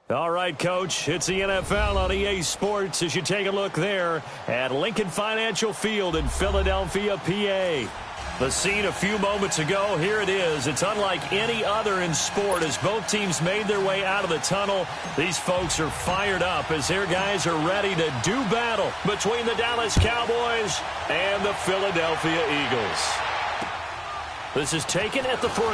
All right, Coach, it's the NFL on EA Sports as you take a look there at Lincoln Financial Field in Philadelphia, PA. The scene a few moments ago, here it is. It's unlike any other in sport as both teams made their way out of the tunnel. These folks are fired up as their guys are ready to do battle between the Dallas Cowboys and the Philadelphia Eagles. This is taken at the 3.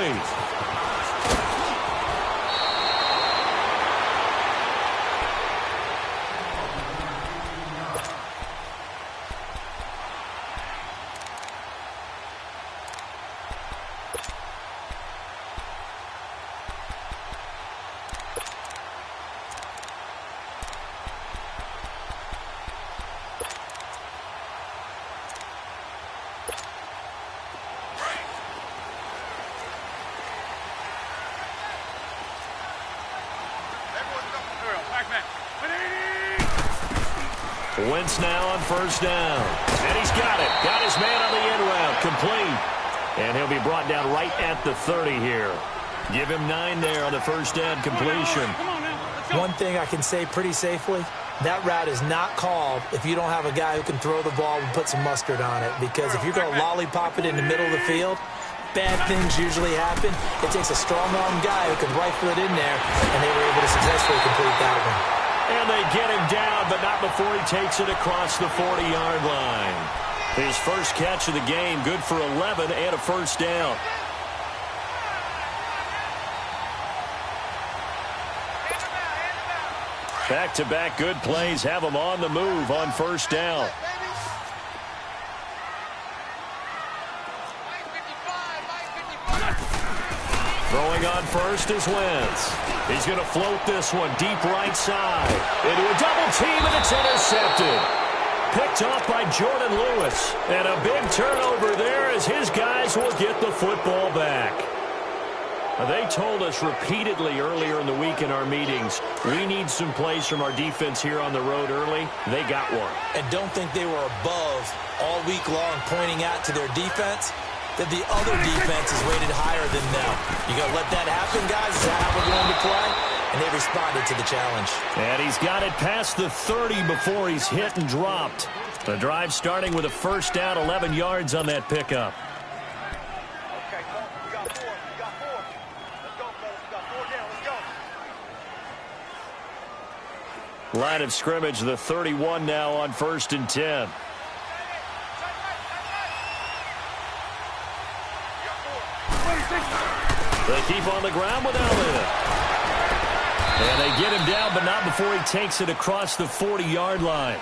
Wentz now on first down. And he's got it. Got his man on the end route. Complete. And he'll be brought down right at the 30 here. Give him 9 there on the first down completion. One thing I can say pretty safely, that route is not called if you don't have a guy who can throw the ball and put some mustard on it. Because if you're going to lollipop it in the middle of the field, bad things usually happen. It takes a strong-arm guy who can rifle it in there, and they were able to successfully complete that one. And they get him down, but not before he takes it across the 40-yard line. His first catch of the game, good for 11 and a first down. Back-to-back good plays have him on the move on first down. Throwing on first is Wentz. He's going to float this one deep right side. Into a double team, and it's intercepted. Picked off by Jordan Lewis. And a big turnover there as his guys will get the football back. They told us repeatedly earlier in the week in our meetings, we need some plays from our defense here on the road early. They got one. And don't think they were above all week long pointing out to their defense that the other defense is rated higher than them. You got to let that happen, guys. Is that how we're going to play? And they responded to the challenge. And he's got it past the 30 before he's hit and dropped. The drive starting with a first down, 11 yards on that pickup. Okay, we got 4. We got 4. Let's go, fellas. We got 4 down. Let's go. Line of scrimmage, the 31 now on 1st and 10. They keep on the ground without it. And they get him down, but not before he takes it across the 40-yard line.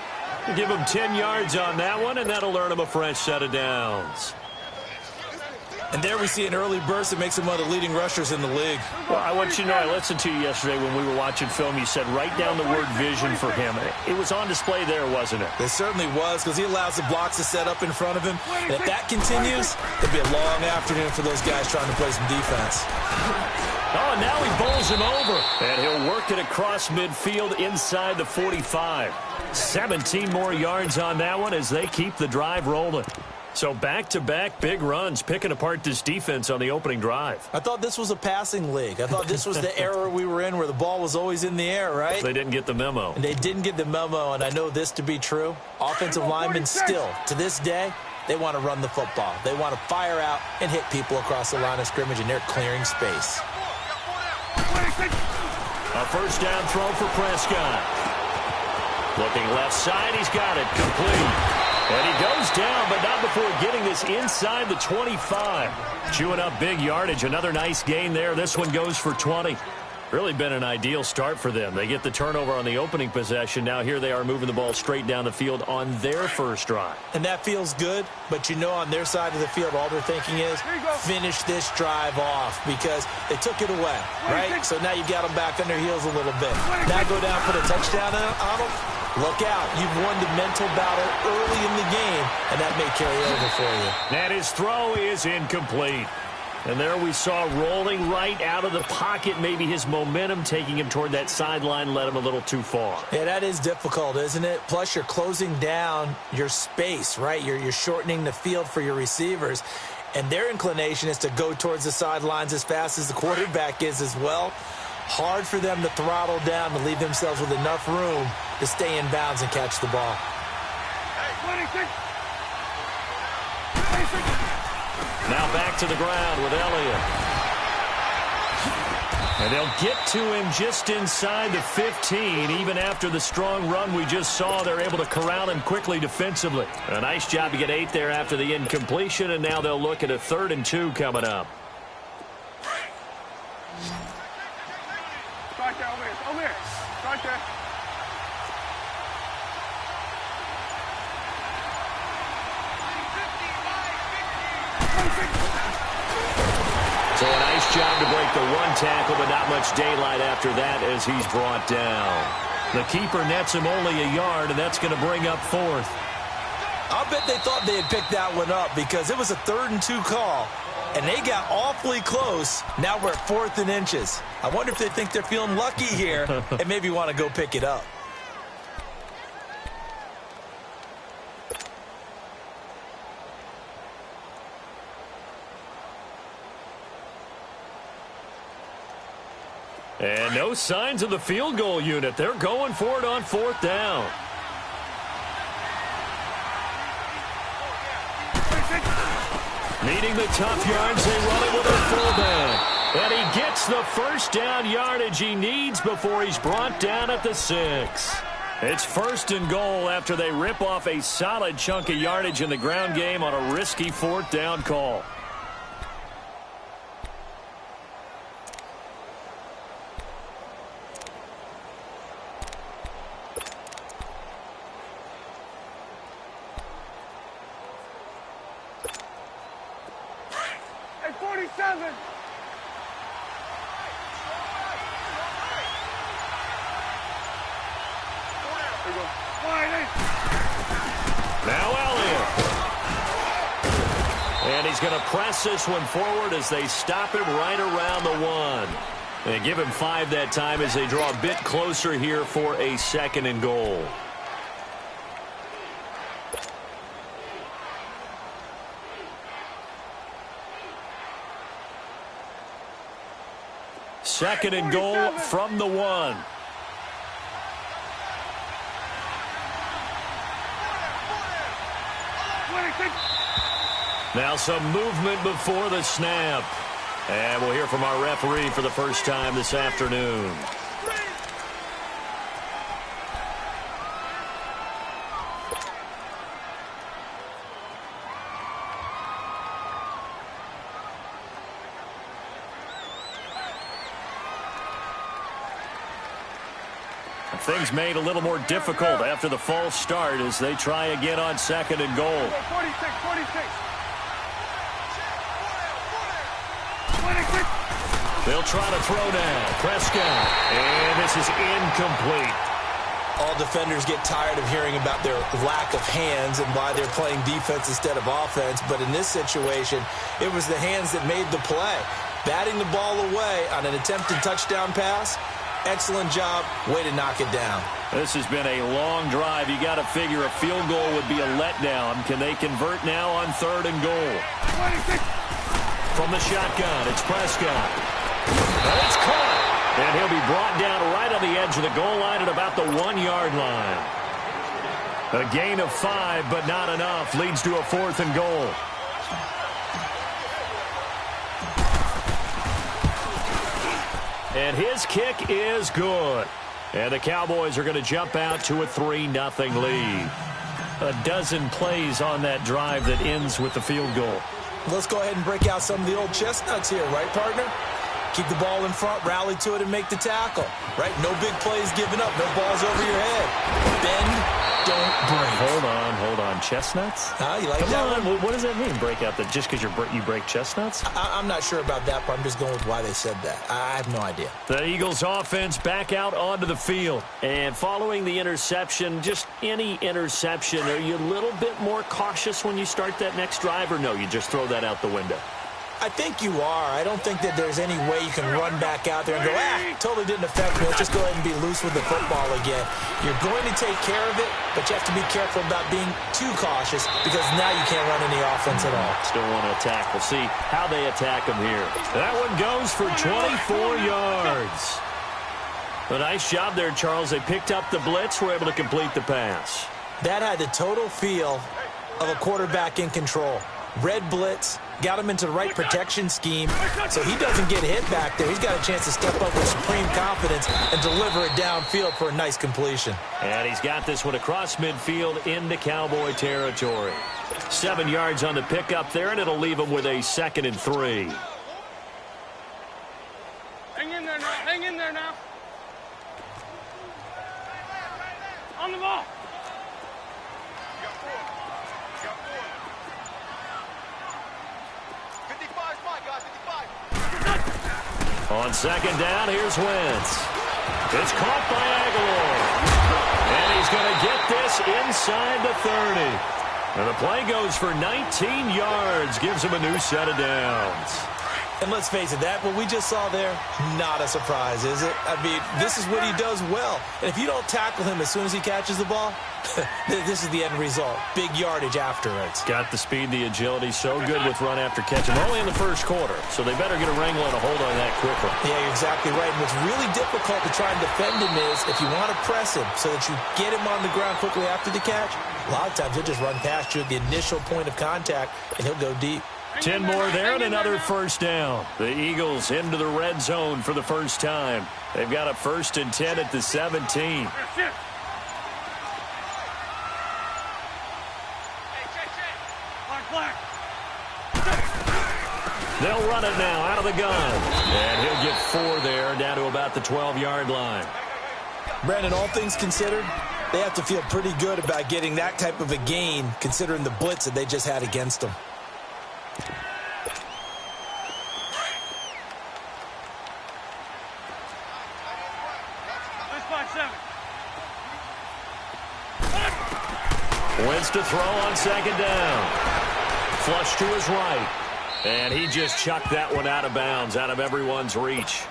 Give him 10 yards on that one, and that'll earn him a fresh set of downs. And there we see an early burst that makes him one of the leading rushers in the league. Well, I want you to know, I listened to you yesterday when we were watching film. You said write down the word vision for him. It was on display there, wasn't it? It certainly was, because he allows the blocks to set up in front of him. And if that continues, it'll be a long afternoon for those guys trying to play some defense. Oh, and now he bowls him over. And he'll work it across midfield inside the 45. 17 more yards on that one as they keep the drive rolling. So back-to-back big runs, picking apart this defense on the opening drive. I thought this was a passing league. I thought this was the era we were in where the ball was always in the air, right? They didn't get the memo. And they didn't get the memo, and I know this to be true. Offensive linemen still, to this day, they want to run the football. They want to fire out and hit people across the line of scrimmage, and they're clearing space. A first down throw for Prescott. Looking left side, he's got it. Complete. And he goes down, but not before getting this inside the 25. Chewing up big yardage. Another nice gain there. This one goes for 20. Really been an ideal start for them. They get the turnover on the opening possession. Now here they are moving the ball straight down the field on their first drive. And that feels good, but you know on their side of the field, all they're thinking is finish this drive off because they took it away, right? So now you got them back on their heels a little bit. Now go down, put a touchdown on them. Look out. You've won the mental battle early in the game, and that may carry over for you. And his throw is incomplete. And there we saw rolling right out of the pocket. Maybe his momentum taking him toward that sideline led him a little too far. Yeah, that is difficult, isn't it? Plus, you're closing down your space, right? You're shortening the field for your receivers. And their inclination is to go towards the sidelines as fast as the quarterback is as well. Hard for them to throttle down to leave themselves with enough room to stay in bounds and catch the ball. Now back to the ground with Elliott. And they'll get to him just inside the 15. Even after the strong run we just saw, they're able to corral him quickly defensively. A nice job to get 8 there after the incompletion, and now they'll look at a 3rd and 2 coming up. Right there, over here. Right there. So a nice job to break the 1 tackle, but not much daylight after that as he's brought down. The keeper nets him only a yard, and that's going to bring up 4th. I'll bet they thought they had picked that one up because it was a 3rd and 2 call, and they got awfully close. Now we're at 4th and inches. I wonder if they think they're feeling lucky here and maybe want to go pick it up. And no signs of the field goal unit. They're going for it on 4th down. Needing the tough yards, they run it with a fullback. And he gets the 1st down yardage he needs before he's brought down at the 6. It's 1st and goal after they rip off a solid chunk of yardage in the ground game on a risky 4th down call. Hey, 47. Now Elliott. And he's going to press this one forward as they stop him right around the 1. They give him 5 that time as they draw a bit closer here for a 2nd and goal. Second and goal from the 1. Now some movement before the snap. And we'll hear from our referee for the first time this afternoon. Things made a little more difficult after the false start as they try again on 2nd and goal. 46. They'll try to throw down. Prescott. And this is incomplete. All defenders get tired of hearing about their lack of hands and why they're playing defense instead of offense. But in this situation, it was the hands that made the play. Batting the ball away on an attempted touchdown pass. Excellent job. Way to knock it down. This has been a long drive. You got to figure a field goal would be a letdown. Can they convert now on 3rd and goal? 26. From the shotgun, it's Prescott. And it's caught. And he'll be brought down right on the edge of the goal line at about the 1-yard line. A gain of 5, but not enough. Leads to a 4th and goal. And his kick is good. And the Cowboys are going to jump out to a 3-0 lead. A dozen plays on that drive that ends with the field goal. Let's go ahead and break out some of the old chestnuts here, right, partner? Keep the ball in front, rally to it, and make the tackle, right? No big plays given up, no balls over your head. Bend, don't break. Hold on. Chestnuts? You like Come that on. one? What does that mean, break out? That just because you break chestnuts? I'm not sure about that, but I'm just going with why they said that. I have no idea. The Eagles offense back out onto the field. And following the interception, just any interception, are you a little bit more cautious when you start that next drive, or no, you just throw that out the window? I think you are. I don't think that there's any way you can run back out there and go, totally didn't affect me. Let's just go ahead and be loose with the football again. You're going to take care of it, but you have to be careful about being too cautious because now you can't run any offense at all. Still want to attack. We'll see how they attack them here. That one goes for 24 yards. A nice job there, Charles. They picked up the blitz, were able to complete the pass. That had the total feel of a quarterback in control. Red blitz, got him into the right protection scheme, so he doesn't get hit back there. He's got a chance to step up with supreme confidence and deliver it downfield for a nice completion. And he's got this one across midfield into Cowboy territory. 7 yards on the pickup there, and it'll leave him with a 2nd and 3. Hang in there now. Hang in there now. On the ball. Got four. Got four. 55 is mine, guys. 55. On 2nd down, here's Wentz. It's caught by Aguilar. And he's going to get this inside the 30. And the play goes for 19 yards. Gives him a new set of downs. And let's face it, that what we just saw there, not a surprise, is it? I mean, this is what he does well. And if you don't tackle him as soon as he catches the ball, this is the end result. Big yardage afterwards. Got the speed, the agility, so good with run after catch. And only in the first quarter, so they better get a wrangle and a hold on that quickly. Yeah, you're exactly right. And what's really difficult to try and defend him is if you want to press him so that you get him on the ground quickly after the catch, a lot of times he'll just run past you at the initial point of contact, and he'll go deep. 10 more there and another first down. The Eagles into the red zone for the first time. They've got a 1st and 10 at the 17. They'll run it now out of the gun. And he'll get 4 there, down to about the 12-yard line. Brandon, all things considered, they have to feel pretty good about getting that type of a gain considering the blitz that they just had against them. Wentz to throw on 2nd down. Flush to his right. And he just chucked that one out of bounds, out of everyone's reach.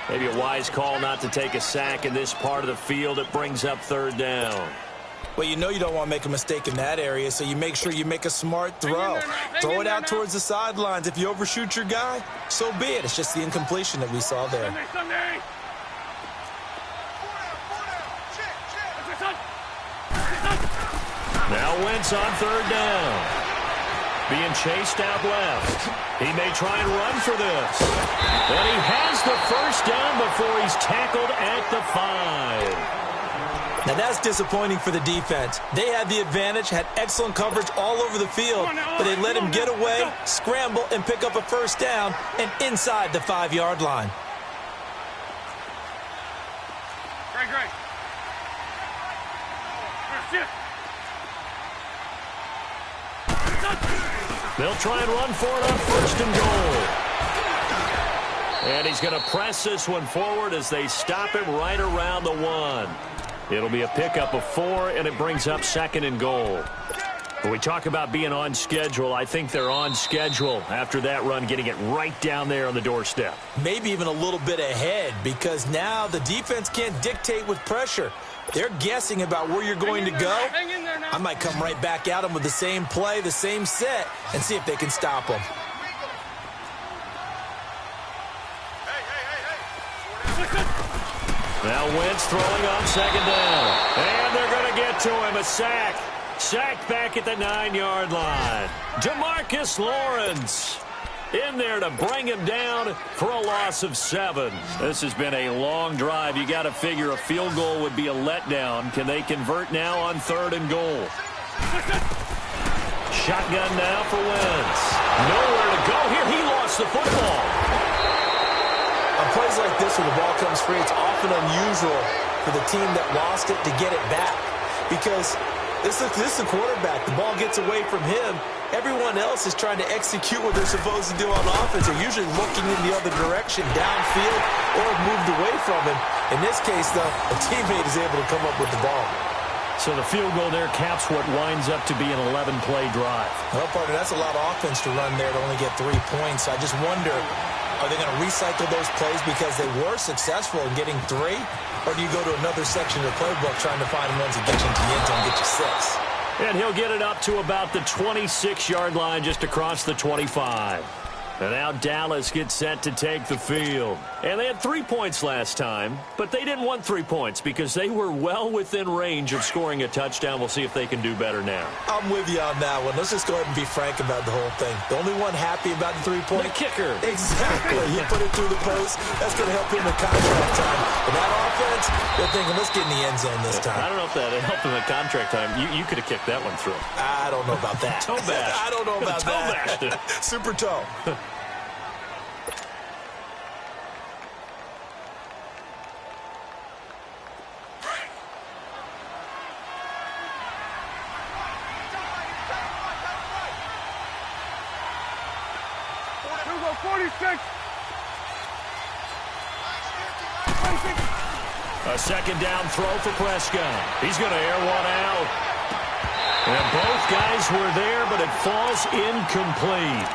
Maybe a wise call not to take a sack in this part of the field. It brings up 3rd down. Well, you know you don't want to make a mistake in that area, so you make sure you make a smart throw. Throw it out towards the sidelines. If you overshoot your guy, so be it. It's just the incompletion that we saw there. Now Wentz on 3rd down. Being chased out left. He may try and run for this. But he has the 1st down before he's tackled at the 5. Now that's disappointing for the defense. They had the advantage, had excellent coverage all over the field, but they let him get away, scramble, and pick up a 1st down and inside the 5-yard line. Great. They'll try and run for it on 1st and goal. And he's going to press this one forward as they stop him right around the 1. It'll be a pickup of 4, and it brings up 2nd and goal. When we talk about being on schedule, I think they're on schedule after that run, getting it right down there on the doorstep. Maybe even a little bit ahead, because now the defense can't dictate with pressure. They're guessing about where you're going to go. I might come right back at them with the same play, the same set, and see if they can stop them. Now Wentz throwing on 2nd down. And they're going to get to him. A sack. Sacked back at the 9-yard line. DeMarcus Lawrence in there to bring him down for a loss of 7. This has been a long drive. You got to figure a field goal would be a letdown. Can they convert now on 3rd and goal? Shotgun now for Wentz. Nowhere to go here. He lost the football. On plays like this where the ball comes free, it's often unusual for the team that lost it to get it back. Because this is the quarterback. The ball gets away from him. Everyone else is trying to execute what they're supposed to do on offense. They're usually looking in the other direction, downfield, or moved away from him. In this case, though, a teammate is able to come up with the ball. So the field goal there caps what winds up to be an 11-play drive. Well, partner, that's a lot of offense to run there to only get 3 points. I just wonder, are they going to recycle those plays because they were successful in getting 3? Or do you go to another section of the playbook trying to find ones that get you into the end zone and get you 6? And he'll get it up to about the 26-yard line just across the 25. And now Dallas gets set to take the field. And they had 3 points last time, but they didn't want 3 points because they were well within range of scoring a touchdown. We'll see if they can do better now. I'm with you on that one. Let's just go ahead and be frank about the whole thing. The only one happy about the three-point? The kicker. Exactly. He put it through the post. That's going to help him in contract time. But that offense, they're thinking, let's get in the end zone this time. I don't know if that helped him in contract time. You could have kicked that one through. I don't know about that. Toe bash. I don't know about toe that. Bashed it. Super toe. A second down throw for Prescott. He's going to air one out. And both guys were there, but it falls incomplete.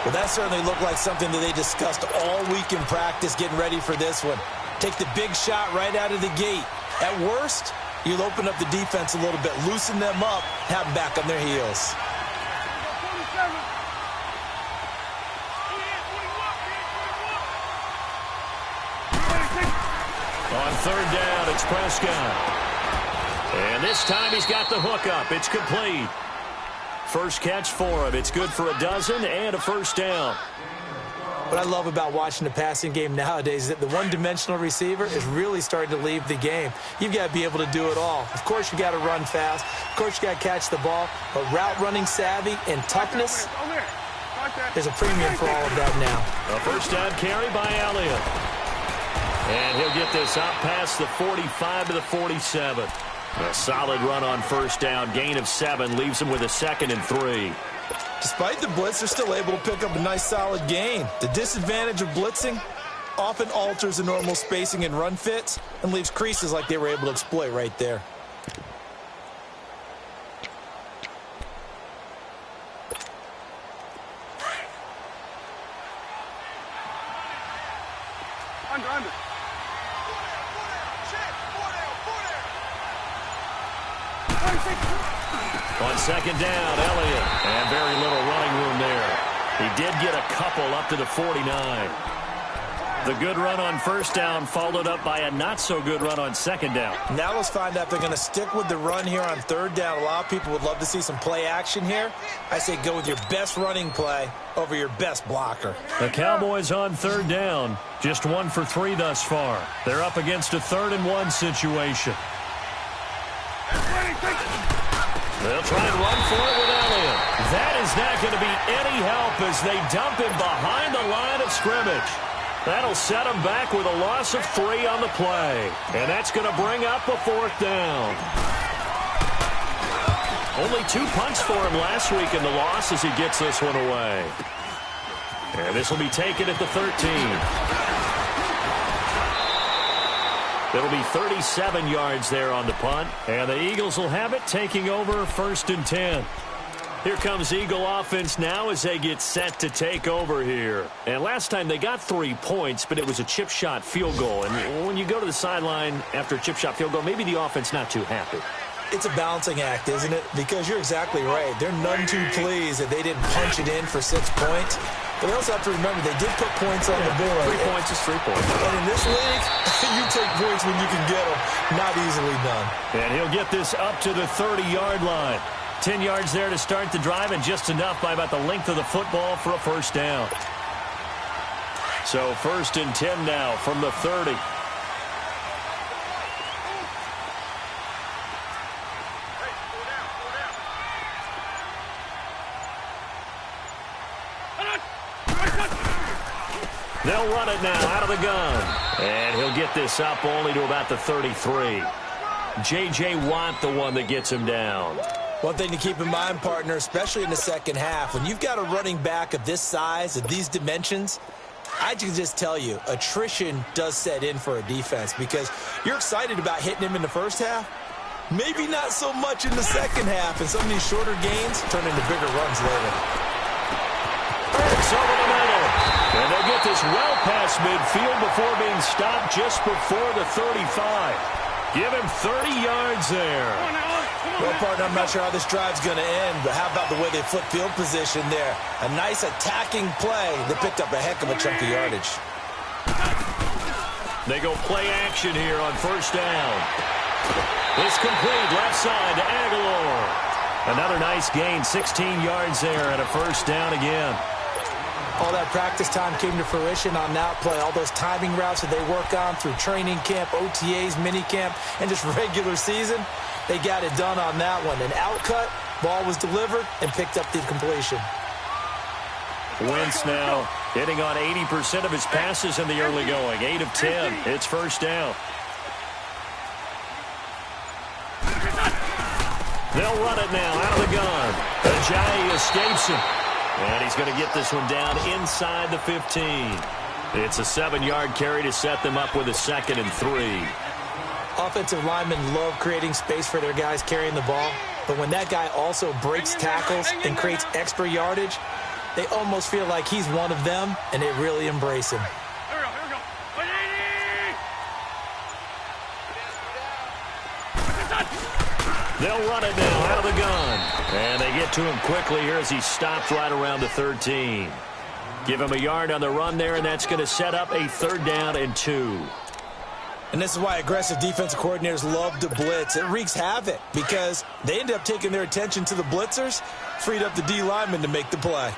Well, that certainly looked like something that they discussed all week in practice getting ready for this one. Take the big shot right out of the gate. At worst, you'll open up the defense a little bit, loosen them up, have them back on their heels. On third down, it's Prescott. And this time he's got the hook up. It's complete. First catch for him. It's good for a dozen and a first down. What I love about watching the passing game nowadays is that the one-dimensional receiver is really starting to leave the game. You've got to be able to do it all. Of course, you got to run fast. Of course, you got to catch the ball. But route running savvy and toughness, there's a premium for all of that now. A first down carry by Elliott. And he'll get this up past the 45 to the 47. A solid run on first down. Gain of 7 leaves him with a 2nd and 3. Despite the blitz, they're still able to pick up a nice solid gain. The disadvantage of blitzing often alters the normal spacing and run fits and leaves creases like they were able to exploit right there. Under. On second down, Elliott. And very little running room there. He did get a couple up to the 49. The good run on first down followed up by a not-so-good run on second down. Now let's find out if they're going to stick with the run here on third down. A lot of people would love to see some play action here. I say go with your best running play over your best blocker. The Cowboys on third down. Just 1 for 3 thus far. They're up against a 3rd and 1 situation. They'll try and run for it with Elliott. That is not going to be any help as they dump him behind the line of scrimmage. That'll set him back with a loss of 3 on the play. And that's going to bring up a 4th down. Only 2 punts for him last week in the loss as he gets this one away. And this will be taken at the 13. It'll be 37 yards there on the punt. And the Eagles will have it, taking over 1st and 10. Here comes Eagle offense now as they get set to take over here. And last time they got 3 points, but it was a chip shot field goal. And when you go to the sideline after a chip shot field goal, maybe the offense not too happy. It's a balancing act, isn't it? Because you're exactly right. They're none too pleased that they didn't punch it in for 6 points. But they also have to remember they did put points on the board. 3 points is 3 points. And in this league, you take points when you can get them. Not easily done. And he'll get this up to the 30-yard line. 10 yards there to start the drive, and just enough by about the length of the football for a first down. So 1st and 10 now from the 30. They'll run it now out of the gun. And he'll get this up only to about the 33. J.J. Watt, the one that gets him down. One thing to keep in mind, partner, especially in the second half, when you've got a running back of this size, of these dimensions, I can just tell you, attrition does set in for a defense because you're excited about hitting him in the first half. Maybe not so much in the second half, and some of these shorter gains turn into bigger runs later. It's over the middle. And they'll get this well past midfield before being stopped just before the 35. Give him 30 yards there. Well, partner, I'm not sure how this drive's going to end, but how about the way they flip field position there? A nice attacking play that picked up a heck of a chunk of yardage. They go play action here on first down. It's complete left side to Aguilar. Another nice gain, 16 yards there and a first down again. All that practice time came to fruition on that play. All those timing routes that they work on through training camp, OTAs, mini camp, and just regular season, they got it done on that one. An outcut, ball was delivered, and picked up the completion. Wentz now hitting on 80% of his passes in the early going. 8 of 10. It's first down. They'll run it now out of the gun. Ajayi escapes him. And he's going to get this one down inside the 15. It's a 7-yard carry to set them up with a 2nd and 3. Offensive linemen love creating space for their guys carrying the ball. But when that guy also breaks tackles and creates extra yardage, they almost feel like he's one of them, and they really embrace him. They'll run it now out of the gun. And they get to him quickly here as he stops right around the 13. Give him a yard on the run there, and that's going to set up a 3rd down and 2. And this is why aggressive defensive coordinators love to blitz. It wreaks havoc because they end up taking their attention to the blitzers, freed up the D lineman to make the play.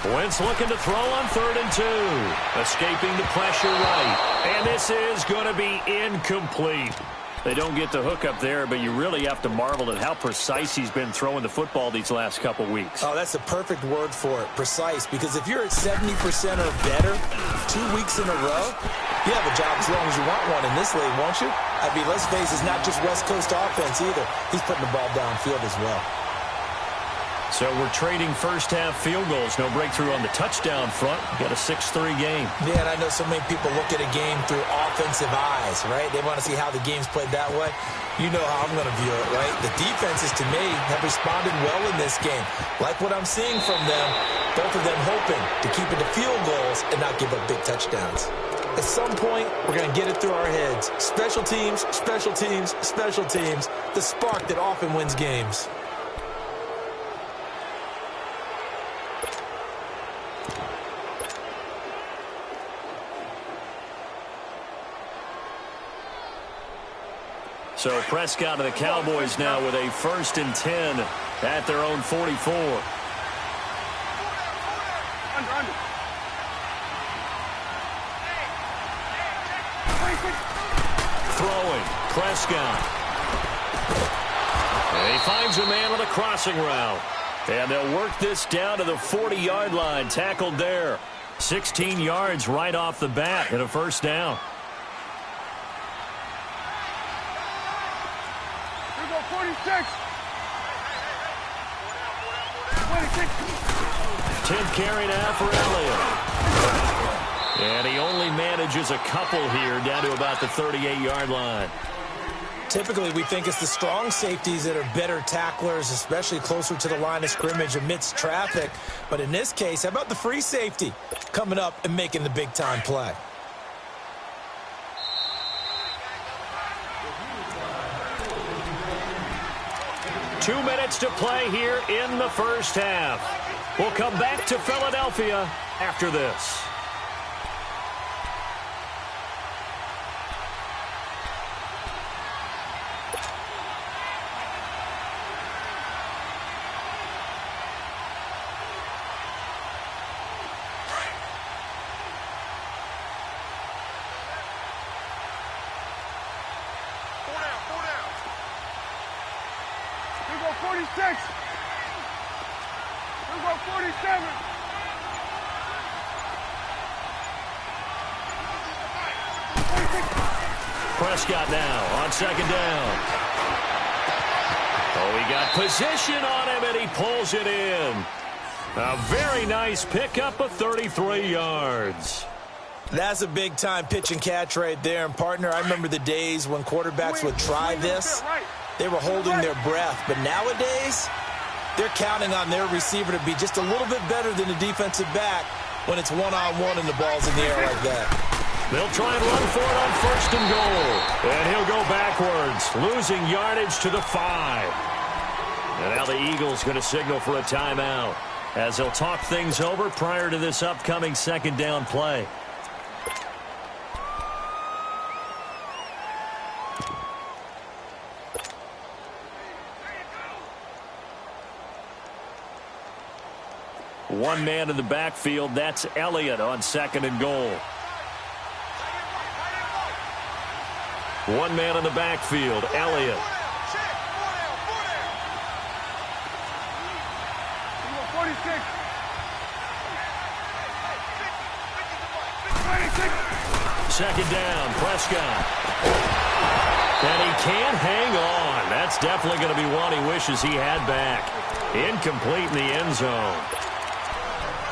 Wentz looking to throw on 3rd and 2. Escaping the pressure right. And this is going to be incomplete. They don't get the hook up there, but you really have to marvel at how precise he's been throwing the football these last couple weeks. Oh, that's the perfect word for it, precise. Because if you're at 70% or better 2 weeks in a row, you have a job as long as you want one in this league, won't you? I mean, let's face it, it's not just West Coast offense either. He's putting the ball downfield as well. So we're trading first-half field goals. No breakthrough on the touchdown front. Got a 6-3 game. Yeah, and I know so many people look at a game through offensive eyes, right? They want to see how the game's played that way. You know how I'm going to view it, right? The defenses, to me, have responded well in this game. Like what I'm seeing from them, both of them hoping to keep it to field goals and not give up big touchdowns. At some point, we're going to get it through our heads. Special teams, special teams, special teams. The spark that often wins games. So Prescott and the Cowboys now with a 1st and 10 at their own 44. Throwing, Prescott. And he finds a man on a crossing route. And they'll work this down to the 40-yard line. Tackled there. 16 yards right off the bat and a 1st down. 10th carry now for Elliott. And he only manages a couple here down to about the 38-yard line. Typically, we think it's the strong safeties that are better tacklers, especially closer to the line of scrimmage amidst traffic. But in this case, how about the free safety coming up and making the big-time play? Two minutes to play here in the first half. We'll come back to Philadelphia after this. Prescott now on 2nd down. Oh, he got position on him, and he pulls it in. A very nice pickup of 33 yards. That's a big-time pitch and catch right there. And, partner, I remember the days when quarterbacks would try this. They were holding their breath. But nowadays, they're counting on their receiver to be just a little bit better than the defensive back when it's one-on-one and the ball's in the air like that. They'll try and run for it on 1st and goal. And he'll go backwards, losing yardage to the 5. And now the Eagles going to signal for a timeout as they'll talk things over prior to this upcoming 2nd down play. One man in the backfield. That's Elliott on 2nd and goal. One man in the backfield. Elliott. Second down, Prescott. And he can't hang on. That's definitely going to be one he wishes he had back. Incomplete in the end zone.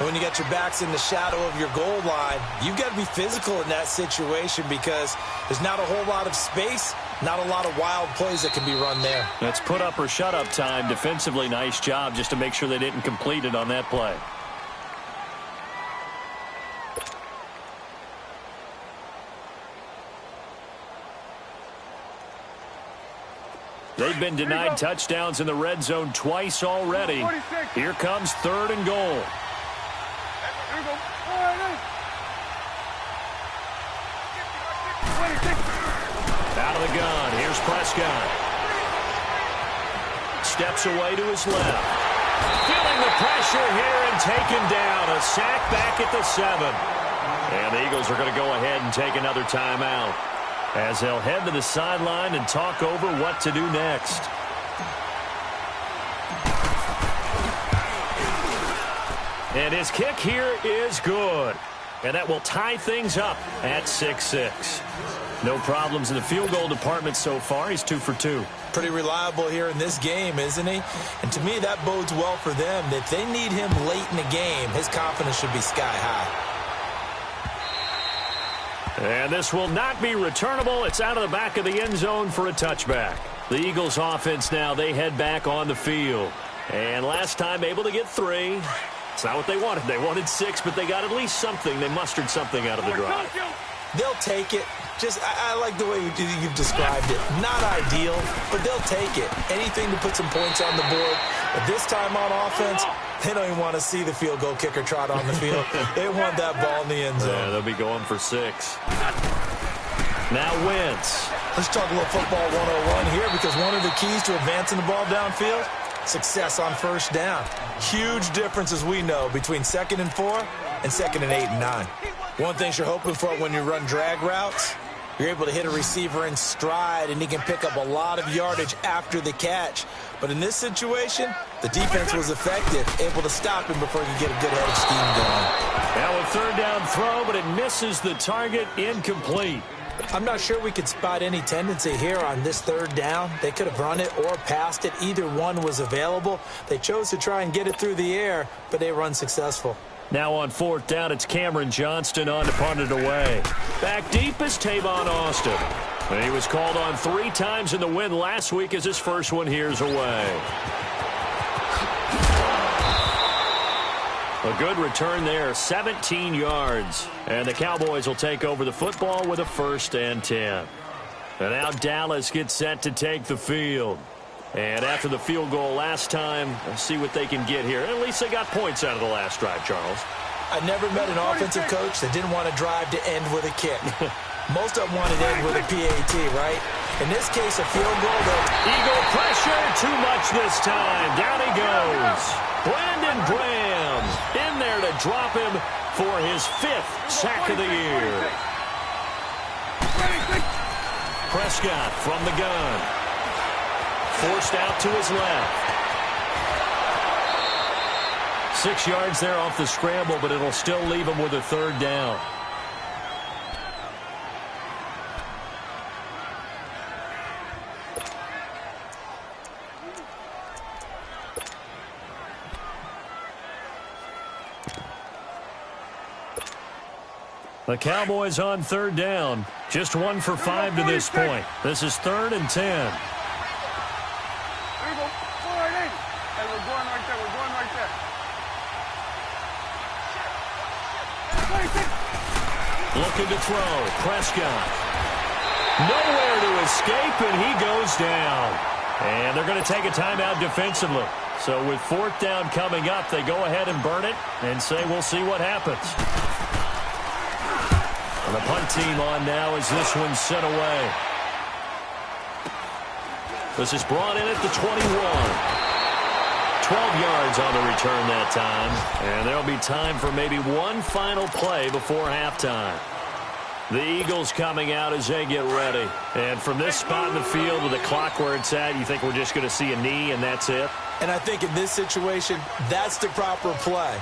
When you got your backs in the shadow of your goal line, you've got to be physical in that situation because there's not a whole lot of space, not a lot of wild plays that can be run there. That's put up or shut up time. Defensively, nice job just to make sure they didn't complete it on that play. They've been denied touchdowns in the red zone twice already. Here comes 3rd and goal. Out of the gun. Here's Prescott. Steps away to his left. Feeling the pressure here and taken down. A sack back at the 7. And the Eagles are going to go ahead and take another timeout as they'll head to the sideline and talk over what to do next. And his kick here is good. And that will tie things up at 6-6. No problems in the field goal department so far. He's 2 for 2. Pretty reliable here in this game, isn't he? And to me, that bodes well for them. If they need him late in the game, his confidence should be sky high. And this will not be returnable. It's out of the back of the end zone for a touchback. The Eagles offense now, they head back on the field. And last time able to get 3. It's not what they wanted. They wanted 6, but they got at least something. They mustered something out of the drive. They'll take it. I like the way you've described it. Not ideal, but they'll take it. Anything to put some points on the board. But this time on offense, they don't even want to see the field goal kicker trot on the field. They want that ball in the end zone. Yeah, they'll be going for 6. Now Wentz. Let's talk a little football 101 here because one of the keys to advancing the ball downfield, success on 1st down. Huge difference, as we know, between 2nd and 4 and 2nd and 8 and 9. One thing you're hoping for when you run drag routes, you're able to hit a receiver in stride, and he can pick up a lot of yardage after the catch. But in this situation, the defense was effective, able to stop him before he could get a good head of steam going. Now a 3rd down throw, but it misses the target. Incomplete. I'm not sure we could spot any tendency here on this 3rd down. They could have run it or passed it. Either one was available. They chose to try and get it through the air, but they were unsuccessful. Now on 4th down, it's Cameron Johnston on to punt it away. Back deep is Tavon Austin. And he was called on 3 times in the win last week as his first one here's away. A good return there, 17 yards. And the Cowboys will take over the football with a 1st and 10. And now Dallas gets set to take the field. And after the field goal last time, let's see what they can get here. At least they got points out of the last drive, Charles. I never met an offensive coach that didn't want to drive to end with a kick. Most of them wanted to end with a PAT, right? In this case, a field goal. Eagle pressure, too much this time. Down he goes. Brandon Graham in there to drop him for his 5th sack of the year. Prescott from the gun. Forced out to his left. 6 yards there off the scramble, but it'll still leave him with a 3rd down. The Cowboys on 3rd down. Just 1 for 5 to this point. This is 3rd and 10. looking to throw. Prescott. Nowhere to escape, and he goes down. And they're going to take a timeout defensively. So with fourth down coming up, they go ahead and burn it and say we'll see what happens. And the punt team on now as this one's sent away. This is brought in at the 21. 12 yards on the return that time. And there'll be time for maybe one final play before halftime. The Eagles coming out as they get ready. And from this spot in the field with the clock where it's at, you think we're just going to see a knee and that's it? And I think in this situation, that's the proper play.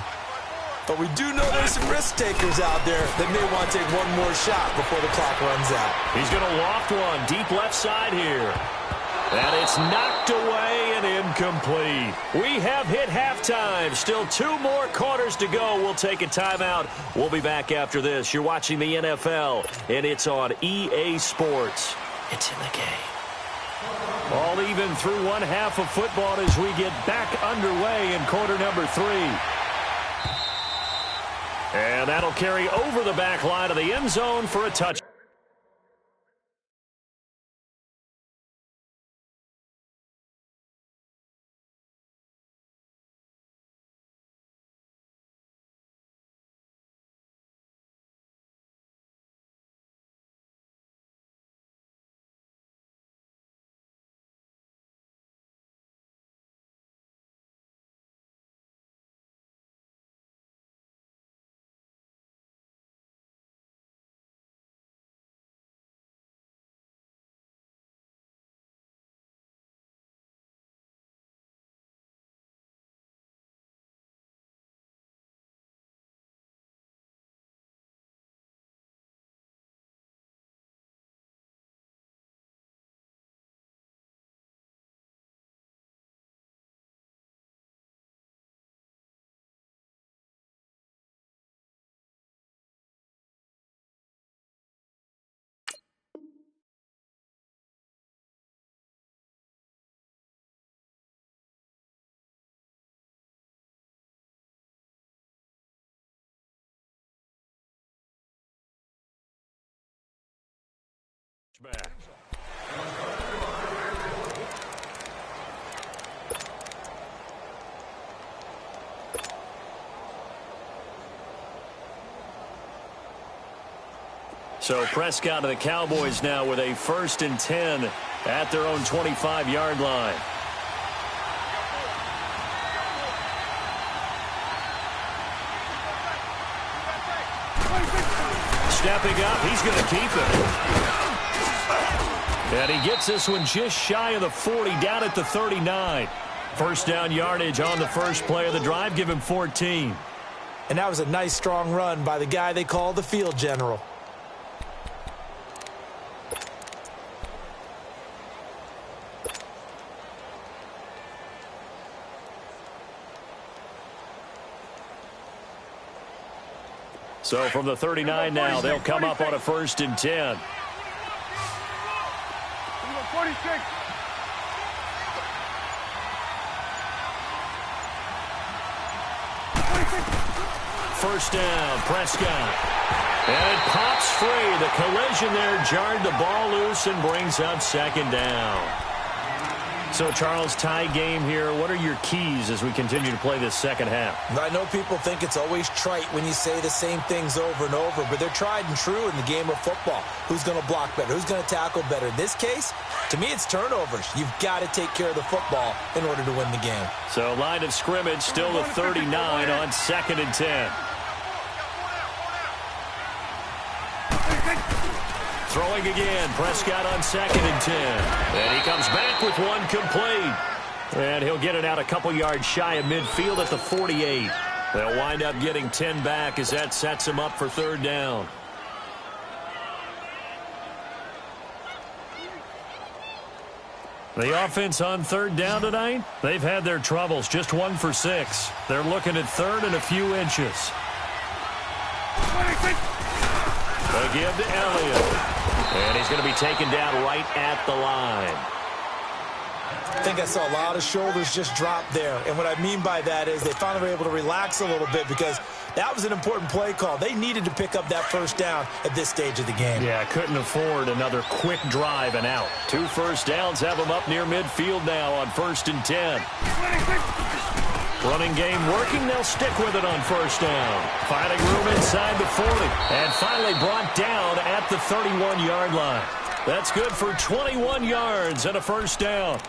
But we do know there's some risk takers out there that may want to take one more shot before the clock runs out. He's going to loft one deep left side here. And it's knocked away and incomplete. We have hit halftime. Still 2 more quarters to go. We'll take a timeout. We'll be back after this. You're watching the NFL, and it's on EA Sports. It's in the game. All even through one half of football as we get back underway in quarter number 3. And that'll carry over the back line of the end zone for a touchdown. Back. So Prescott and the Cowboys now with a 1st and 10 at their own 25-yard line. Stepping up, he's going to keep it. And he gets this one just shy of the 40, down at the 39. First down yardage on the first play of the drive, give him 14. And that was a nice, strong run by the guy they call the field general. So from the 39 now, they'll come up on a 1st and 10. 46. First down, Prescott. And it pops free. The collision there jarred the ball loose and brings up 2nd down. So, Charles, tie game here. What are your keys as we continue to play this second half? I know people think it's always trite when you say the same things over and over, but they're tried and true in the game of football. Who's going to block better? Who's going to tackle better? In this case, to me, it's turnovers. You've got to take care of the football in order to win the game. So, line of scrimmage still the 39 on 2nd and 10. Throwing again, Prescott on 2nd and 10. And he comes back with one complete. And he'll get it out a couple yards shy of midfield at the 48. They'll wind up getting 10 back as that sets him up for 3rd down. The offense on 3rd down tonight, they've had their troubles, just 1 for 6. They're looking at 3rd and a few inches. They give to Elliott. And he's going to be taken down right at the line. I think I saw a lot of shoulders just drop there. And what I mean by that is they finally were able to relax a little bit because That was an important play call. They needed to pick up that first down at this stage of the game. Yeah, couldn't afford another quick drive and out. 2 first downs have them up near midfield now on 1st and 10. Running game working. They'll stick with it on first down. Finding room inside the 40. And finally brought down at the 31-yard line. That's good for 21 yards and a first down.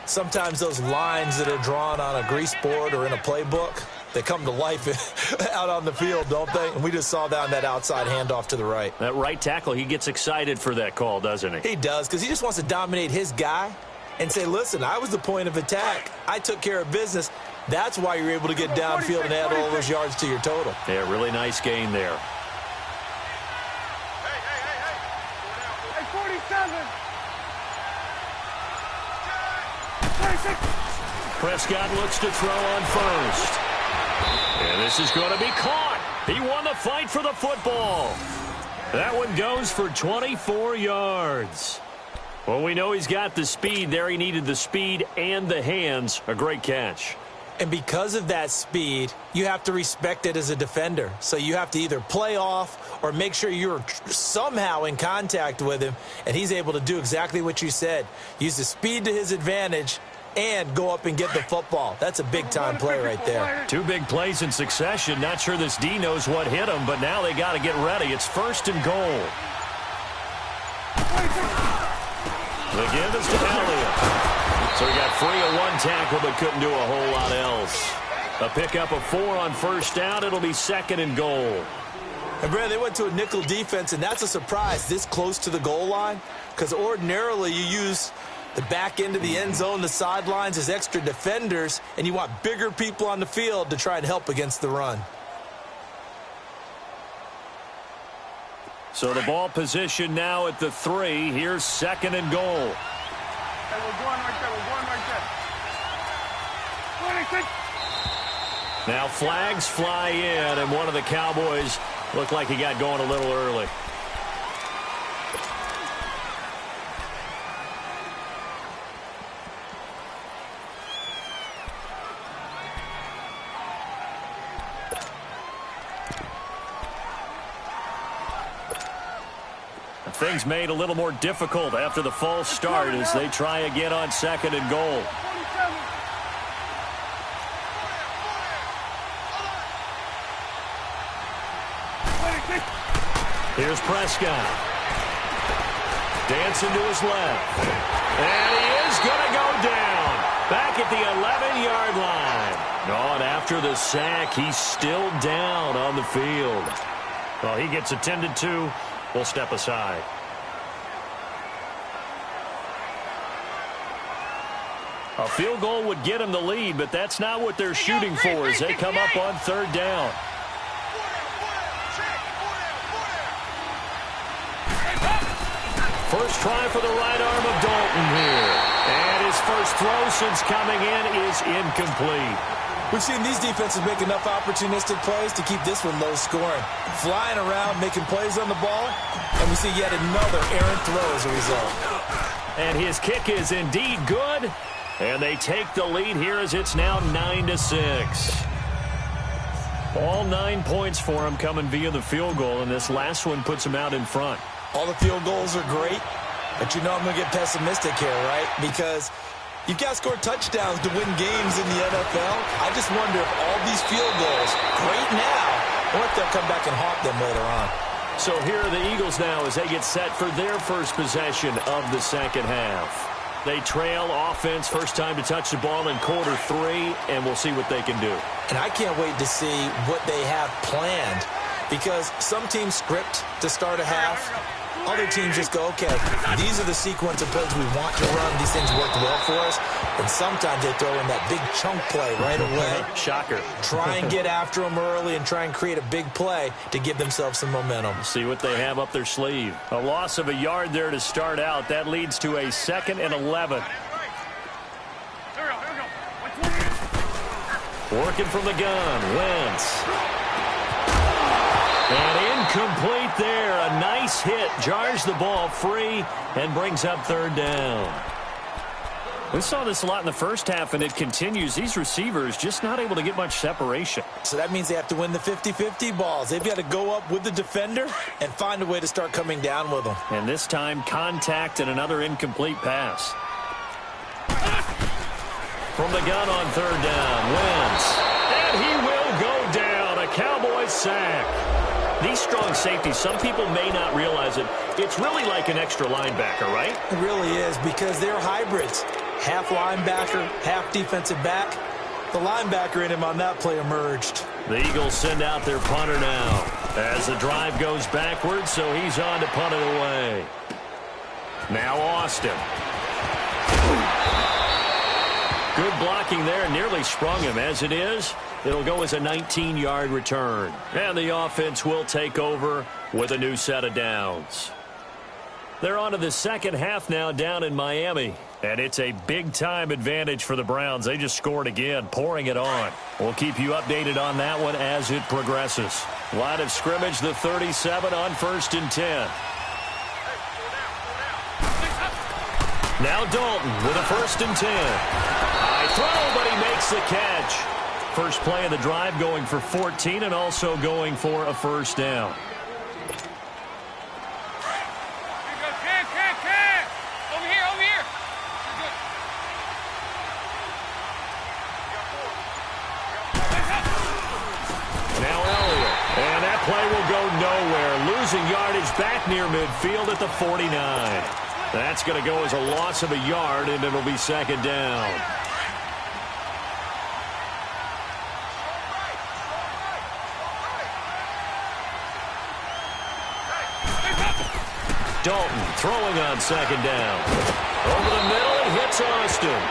Sometimes those lines that are drawn on a grease board or in a playbook, they come to life out on the field, don't they? And we just saw that on that outside handoff to the right. That right tackle, he gets excited for that call, doesn't he? He does, because he just wants to dominate his guy and say, listen, I was the point of attack. I took care of business. That's why you're able to get downfield and add all those yards to your total. Yeah, really nice gain there. Prescott looks to throw on first. And this is going to be caught. He won the fight for the football. That one goes for 24 yards. Well, we know he's got the speed there. He needed the speed and the hands. A great catch. And because of that speed, you have to respect it as a defender. So you have to either play off or make sure you're somehow in contact with him. And he's able to do exactly what you said. Use the speed to his advantage and go up and get the football. That's a big-time play right there. 2 big plays in succession. Not sure this D knows what hit him, but now they got to get ready. It's 1st and goal. The give is to Elliott. So he got free of 1 tackle, but couldn't do a whole lot else. A pickup of 4 on first down. It'll be 2nd and goal. And, Brad, they went to a nickel defense, and that's a surprise this close to the goal line, because ordinarily you use the back end of the end zone, the sidelines as extra defenders, and you want bigger people on the field to try and help against the run. So the ball position now at the 3. Here's 2nd and goal. Hey, we're going right there. We're going right there. 26. Now flags fly in, and one of the Cowboys looked like he got going a little early. Things made a little more difficult after the false start as they try again on 2nd and goal. Here's Prescott. Dancing to his left. And he is going to go down. Back at the 11-yard line. Oh, and after the sack, he's still down on the field. Well, he gets attended to. We'll step aside. A field goal would get him the lead, but that's not what they're shooting for as they come up on 3rd down. First try for the right arm of Dalton here. And his first throw since coming in is incomplete. We've seen these defenses make enough opportunistic plays to keep this one low scoring. Flying around, making plays on the ball, and we see yet another errant throw as a result. And his kick is indeed good, and they take the lead here as it's now 9-6. All 9 points for him coming via the field goal, and this last one puts him out in front. All the field goals are great, but you know I'm going to get pessimistic here, right? Because you've got to score touchdowns to win games in the NFL. I just wonder if all these field goals, great now, or if they'll come back and haunt them later on. So here are the Eagles now as they get set for their first possession of the second half. They trail offense, first time to touch the ball in quarter 3, and we'll see what they can do. And I can't wait to see what they have planned, because some teams script to start a half. Other teams just go, okay, these are the sequence of plays we want to run. These things worked well for us. And sometimes they throw in that big chunk play right away. Shocker. Try and get after them early and try and create a big play to give themselves some momentum. See what they have up their sleeve. A loss of a yard there to start out. That leads to a 2nd and 11. Working from the gun, Wentz. And incomplete there. A nice hit. Jars the ball free and brings up 3rd down. We saw this a lot in the first half, and it continues. These receivers just not able to get much separation. So that means they have to win the 50-50 balls. They've got to go up with the defender and find a way to start coming down with them. And this time, contact and another incomplete pass. From the gun on third down, Wentz. And he will go down. A Cowboys sack. These strong safeties, some people may not realize it. It's really like an extra linebacker, right? It really is, because they're hybrids. Half linebacker, half defensive back. The linebacker in him on that play emerged. The Eagles send out their punter now as the drive goes backwards, so he's on to punt it away. Now Austin. Good blocking there, nearly sprung him. As it is, it'll go as a 19-yard return. And the offense will take over with a new set of downs. They're on to the second half now down in Miami. And it's a big-time advantage for the Browns. They just scored again, pouring it on. We'll keep you updated on that one as it progresses. Line of scrimmage, the 37 on 1st and 10. Now Dalton with a 1st and 10. High throw, but he makes the catch. First play of the drive going for 14 and also going for a 1st down. Play will go nowhere. Losing yardage back near midfield at the 49. That's going to go as a loss of a yard, and it'll be 2nd down. Dalton throwing on 2nd down. Over the middle, and hits Austin.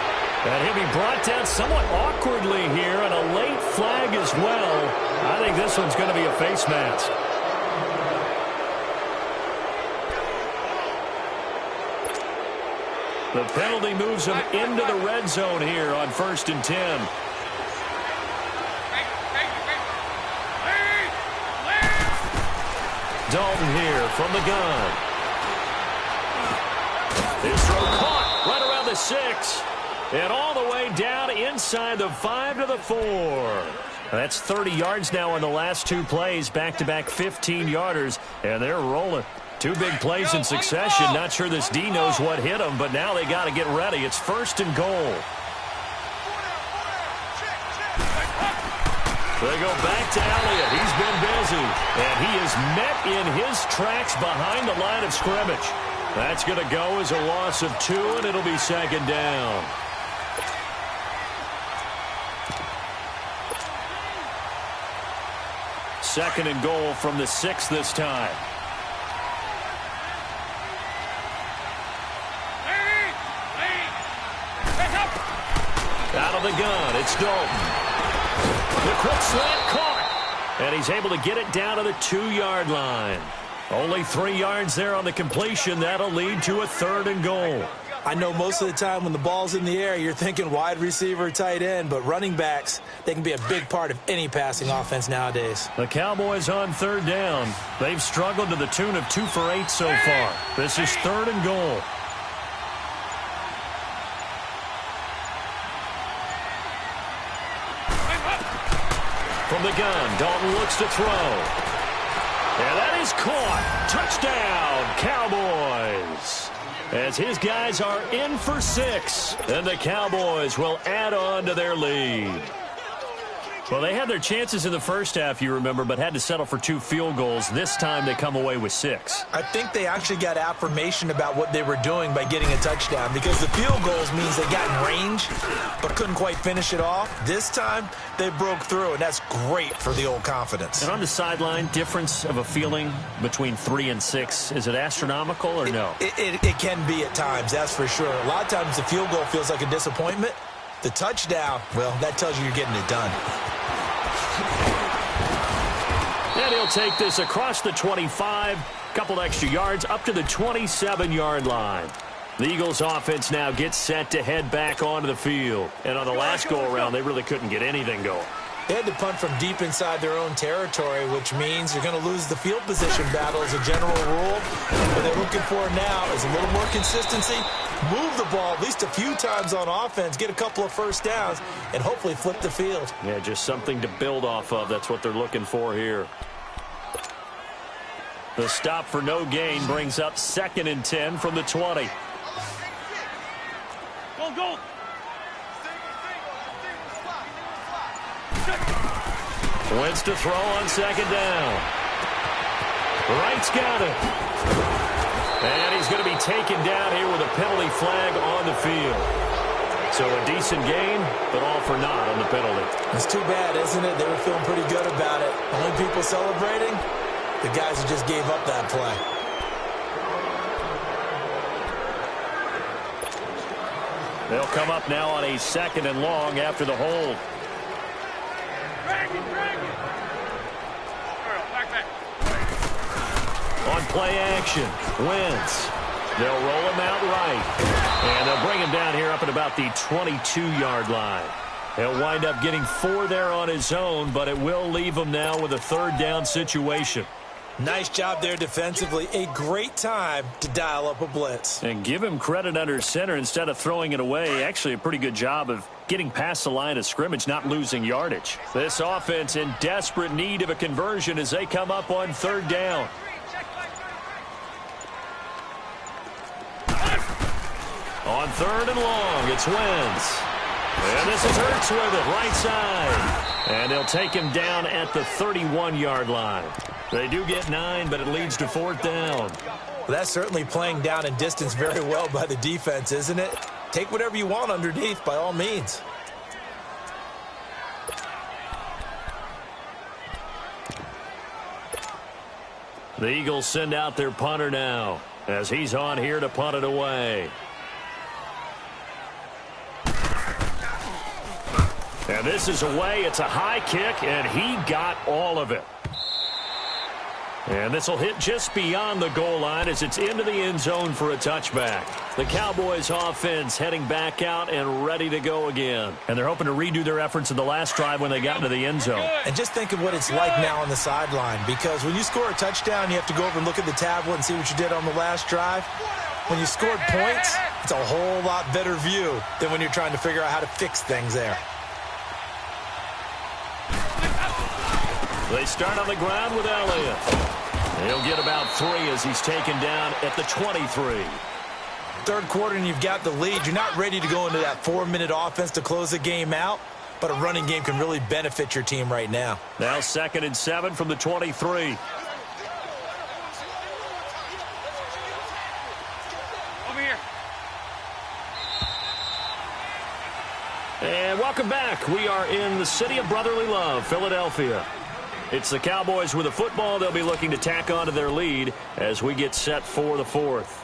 And he'll be brought down somewhat awkwardly here, and a late flag as well. I think this one's going to be a face mask. The penalty moves him into the red zone here on 1st and 10. Dalton here from the gun. His throw caught right around the 6. And all the way down inside the 5 to the 4. That's 30 yards now on the last 2 plays. Back-to-back 15-yarders. And they're rolling. 2 big plays in succession. Not sure this D knows what hit them, but now they got to get ready. It's 1st and goal. They go back to Elliott. He's been busy. And he is met in his tracks behind the line of scrimmage. That's going to go as a loss of 2, and it'll be 2nd down. Second and goal from the 6 this time. Out of the gun, it's Dalton. The quick slant caught. And he's able to get it down to the 2-yard line. Only 3 yards there on the completion. That'll lead to a 3rd and goal. I know most of the time when the ball's in the air, you're thinking wide receiver, tight end, but running backs, they can be a big part of any passing offense nowadays. The Cowboys on 3rd down. They've struggled to the tune of 2 for 8 so far. This is 3rd and goal. From the gun, Dalton looks to throw. And that is caught. Touchdown, Cowboys. As his guys are in for 6. And the Cowboys will add on to their lead. Well, they had their chances in the first half, you remember, but had to settle for 2 field goals. This time they come away with 6. I think they actually got affirmation about what they were doing by getting a touchdown, because the field goals means they got in range but couldn't quite finish it off. This time they broke through, and that's great for the old confidence. And on the sideline, difference of a feeling between 3 and 6, is it astronomical or no? It can be at times, that's for sure. A lot of times the field goal feels like a disappointment. The touchdown, well, that tells you you're getting it done. And he'll take this across the 25, couple extra yards up to the 27-yard line. The Eagles offense now gets set to head back onto the field. And on the last go-around, they really couldn't get anything going. They had to punt from deep inside their own territory, which means you're going to lose the field position battle as a general rule. But they look looking for now is a little more consistency. Move the ball at least a few times on offense, get a couple of first downs, and hopefully flip the field. Yeah, just something to build off of. That's what they're looking for here. The stop for no gain brings up 2nd and 10 from the 20. Go. Wentz to throw on 2nd down. Wright's got it. And he's going to be taken down here with a penalty flag on the field. So a decent game, but all for naught on the penalty. It's too bad, isn't it? They were feeling pretty good about it. Only people celebrating, the guys who just gave up that play. They'll come up now on a 2nd and long after the hold. Drag it. Back. On play action, Wentz. They'll roll him out right. And they'll bring him down here up at about the 22-yard line. He'll wind up getting 4 there on his own, but it will leave him now with a 3rd down situation. Nice job there defensively. A great time to dial up a blitz. And give him credit under center instead of throwing it away. Actually, a pretty good job of getting past the line of scrimmage, not losing yardage. This offense in desperate need of a conversion as they come up on 3rd down. On 3rd and long, it's Wentz. And this is Hurts with it, right side. And they'll take him down at the 31-yard line. They do get 9, but it leads to 4th down. Well, that's certainly playing down in distance very well by the defense, isn't it? Take whatever you want underneath, by all means. The Eagles send out their punter now as he's on here to punt it away. And this is away. It's a high kick, and he got all of it. And this will hit just beyond the goal line as it's into the end zone for a touchback. The Cowboys offense heading back out and ready to go again. And they're hoping to redo their efforts in the last drive when they got into the end zone. And just think of what it's like now on the sideline, because when you score a touchdown, you have to go over and look at the tablet and see what you did on the last drive. When you scored points, it's a whole lot better view than when you're trying to figure out how to fix things there. They start on the ground with Elliott. He'll get about 3 as he's taken down at the 23. Third quarter and you've got the lead. You're not ready to go into that 4-minute offense to close the game out, but a running game can really benefit your team right now. Now 2nd and 7 from the 23. Over here. And welcome back. We are in the city of brotherly love, Philadelphia. It's the Cowboys with the football. They'll be looking to tack on to their lead as we get set for the 4th.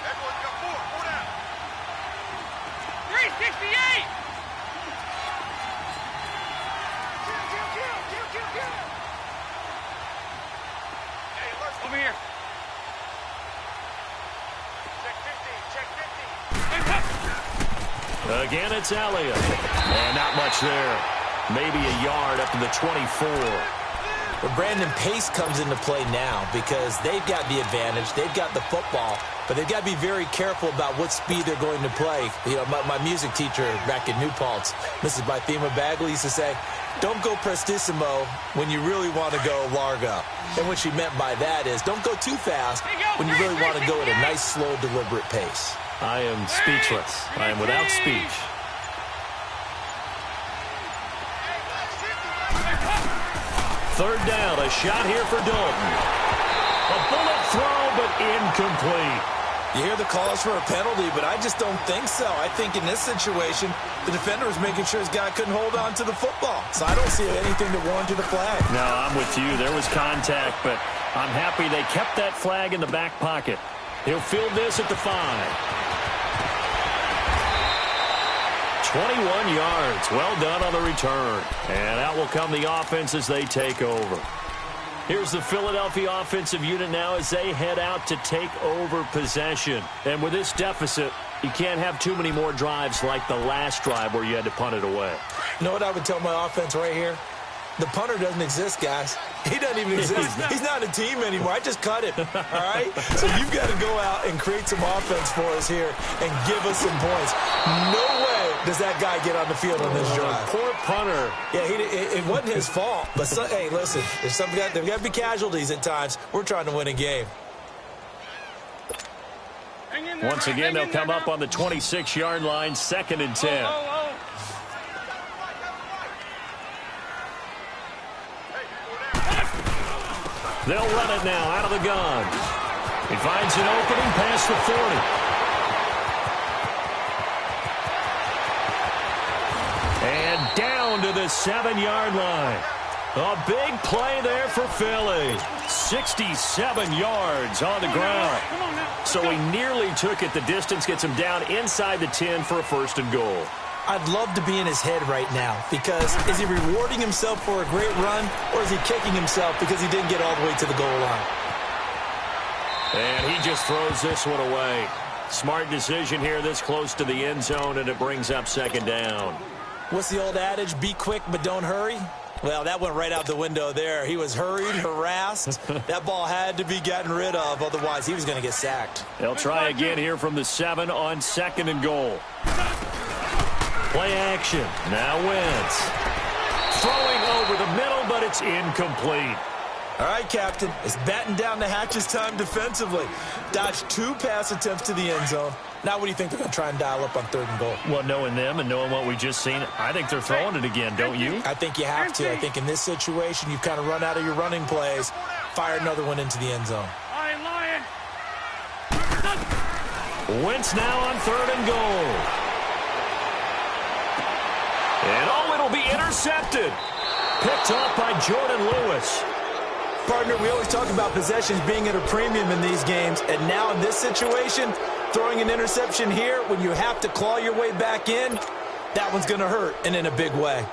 Everyone's got 4 down. 368. Over here. Check 50. Again, it's Elliott. And not much there. Maybe a yard up to the 24. But Brandon, pace comes into play now because they've got the advantage. They've got the football, but they've got to be very careful about what speed they're going to play. You know, my music teacher back in New Paltz, Mrs. Bythema Bagley, used to say, don't go prestissimo when you really want to go largo. And what she meant by that is don't go too fast when you really want to go at a nice, slow, deliberate pace. I am speechless. I am without speech. Third down, a shot here for Dalton. A bullet throw, but incomplete. You hear the calls for a penalty, but I just don't think so. I think in this situation, the defender was making sure his guy couldn't hold on to the football. So I don't see anything that warranted a flag. No, I'm with you. There was contact, but I'm happy they kept that flag in the back pocket. He'll field this at the 5. 21 yards. Well done on the return. And out will come the offense as they take over. Here's the Philadelphia offensive unit now as they head out to take over possession. And with this deficit, you can't have too many more drives like the last drive where you had to punt it away. You know what I would tell my offense right here? The punter doesn't exist, guys. He doesn't even exist. He's not a team anymore. I just cut him, all right? So you've got to go out and create some offense for us here and give us some points. No way does that guy get on the field on this drive. Poor punter. Yeah, it wasn't his fault. But, hey, listen, there's got to be casualties at times. We're trying to win a game. Once again, they'll come up on the 26-yard line, 2nd and 10. They'll run it now out of the gun. He finds an opening past the 40. And down to the 7-yard line. A big play there for Philly. 67 yards on the ground. So he nearly took it the distance, gets him down inside the 10 for a 1st and goal. I'd love to be in his head right now because is he rewarding himself for a great run or is he kicking himself because he didn't get all the way to the goal line? And he just throws this one away. Smart decision here this close to the end zone, and it brings up 2nd down. What's the old adage? Be quick but don't hurry? Well, that went right out the window there. He was hurried, harassed. That ball had to be gotten rid of, otherwise he was going to get sacked. They'll try again here from the 7 on 2nd and goal. Play action. Now Wentz. Throwing over the middle, but it's incomplete. All right, Captain. It's batten down the hatches time defensively. Dodged 2 pass attempts to the end zone. Now what do you think they're going to try and dial up on 3rd and goal? Well, knowing them and knowing what we just seen, I think they're throwing it again, don't you? I think you have to. I think in this situation, you've kind of run out of your running plays. Fire another one into the end zone. Wentz now on 3rd and goal. And it'll be intercepted. Picked off by Jordan Lewis. Partner, we always talk about possessions being at a premium in these games, and now in this situation, throwing an interception here when you have to claw your way back in, that one's going to hurt, and in a big way.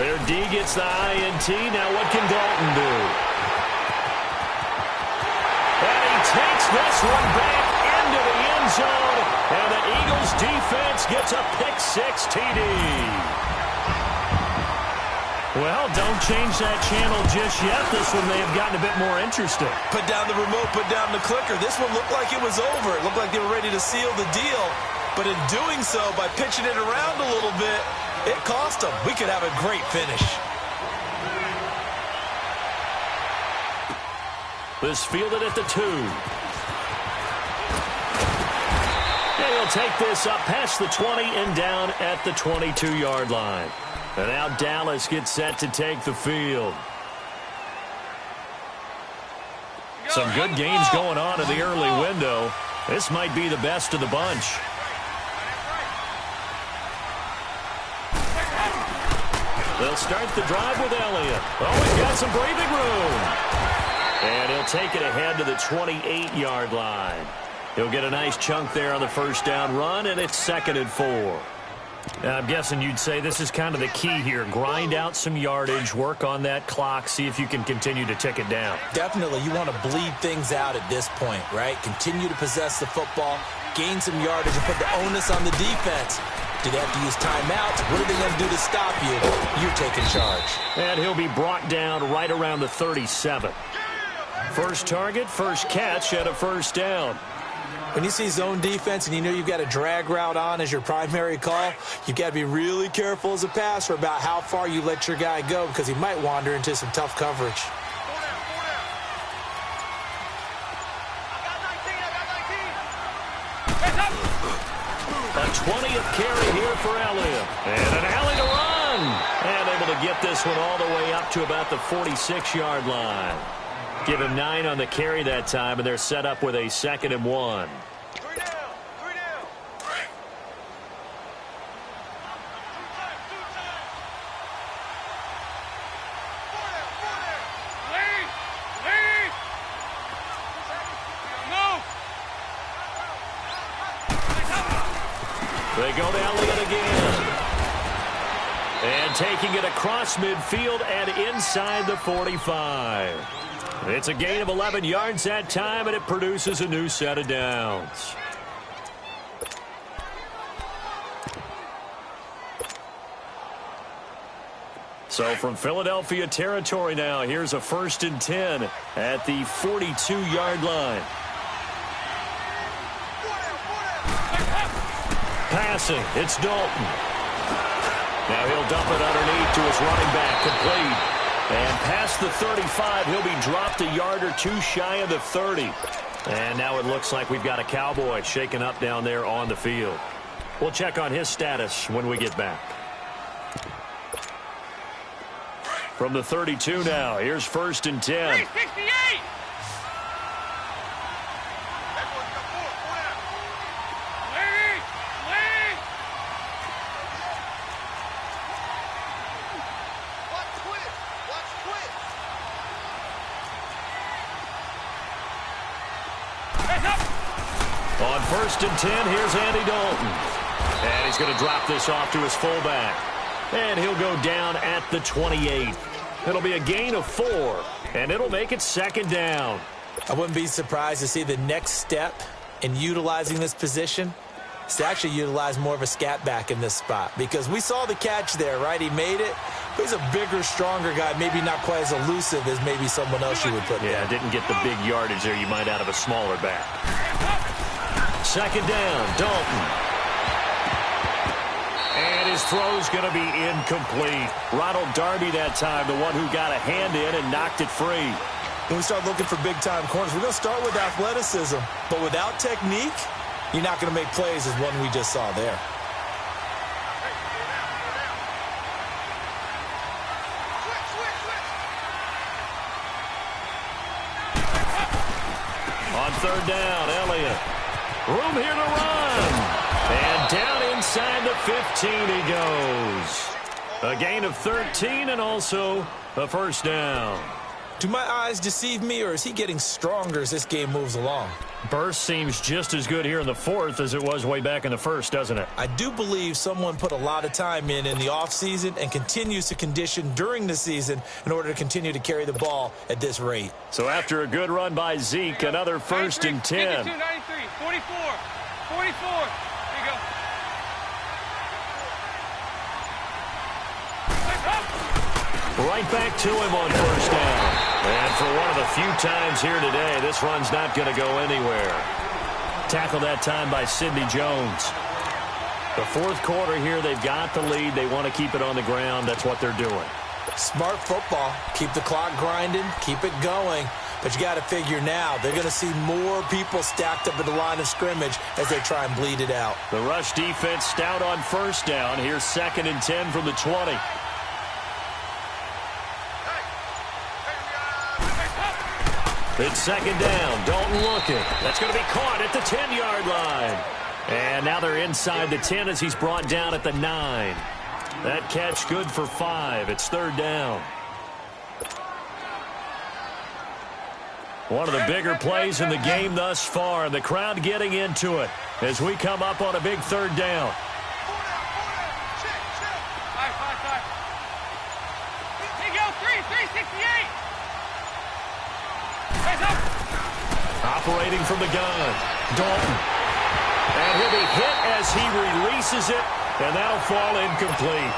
Their D gets the INT. Now what can Dalton do? And he takes this one back into the end zone. And the Eagles defense gets a pick-6 TD. Well, don't change that channel just yet. This one may have gotten a bit more interesting. Put down the remote, put down the clicker. This one looked like it was over. It looked like they were ready to seal the deal. But in doing so, by pitching it around a little bit, it cost them. We could have a great finish. This fielded at the 2. And he'll take this up past the 20 and down at the 22-yard line. And now Dallas gets set to take the field. Some good games going on in the early window. This might be the best of the bunch. They'll start the drive with Elliott. Oh, he's got some breathing room. And he'll take it ahead to the 28-yard line. He'll get a nice chunk there on the 1st down run, and it's 2nd and 4. Now, I'm guessing you'd say this is kind of the key here. Grind out some yardage, work on that clock, see if you can continue to tick it down. Definitely. You want to bleed things out at this point, right? Continue to possess the football, gain some yardage, and put the onus on the defense. Do they have to use timeouts? What are they going to do to stop you? You're taking charge. And he'll be brought down right around the 37. First target, first catch, and a 1st down. When you see zone defense and you know you've got a drag route on as your primary call, you've got to be really careful as a passer about how far you let your guy go because he might wander into some tough coverage. A 20th carry here for Elliott. And an alley to run. And able to get this one all the way up to about the 46-yard line. Give him 9 on the carry that time, and they're set up with a 2nd and 1. They go to Elliott again. And taking it across midfield and inside the 45. It's a gain of 11 yards that time, and it produces a new set of downs. So from Philadelphia territory now, here's a 1st and 10 at the 42-yard line. Passing, it's Dalton. Now he'll dump it underneath to his running back, complete. And past the 35, he'll be dropped a yard or two shy of the 30. And now it looks like we've got a Cowboy shaken up down there on the field. We'll check on his status when we get back. From the 32 now, here's 1st and 10. 368! On 1st and 10, here's Andy Dalton. And he's going to drop this off to his fullback. And he'll go down at the 28. It'll be a gain of 4, and it'll make it 2nd down. I wouldn't be surprised to see the next step in utilizing this position is to actually utilize more of a scat back in this spot, because we saw the catch there, right? He made it. But he's a bigger, stronger guy, maybe not quite as elusive as maybe someone else you would put there. Yeah, didn't get the big yardage there you might out of a smaller back. 2nd down, Dalton. And his throw's going to be incomplete. Ronald Darby that time, the one who got a hand in and knocked it free. When we start looking for big-time corners, we're going to start with athleticism. But without technique, you're not going to make plays as one we just saw there. On 3rd down, Elliott. Room here to run. And down inside the 15 he goes. A gain of 13 and also a 1st down. Do my eyes deceive me, or is he getting stronger as this game moves along? Burst seems just as good here in the 4th as it was way back in the 1st, doesn't it? I do believe someone put a lot of time in the offseason and continues to condition during the season in order to continue to carry the ball at this rate. So after a good run by Zeke, another 1st and 10. 92, 93, 44, 44. There you go. Right back to him on 1st down. And for one of the few times here today, this run's not going to go anywhere. Tackled that time by Sidney Jones. The 4th quarter here, they've got the lead. They want to keep it on the ground. That's what they're doing. Smart football. Keep the clock grinding. Keep it going. But you got to figure now, they're going to see more people stacked up at the line of scrimmage as they try and bleed it out. The rush defense stout on 1st down. Here's 2nd and 10 from the 20. It's 2nd down. Dalton looking. That's going to be caught at the 10-yard line. And now they're inside the 10 as he's brought down at the 9. That catch good for 5. It's 3rd down. One of the bigger plays in the game thus far. The crowd getting into it as we come up on a big 3rd down. Here you go, 368. Operating from the gun, Dalton. And he'll be hit as he releases it, and that'll fall incomplete.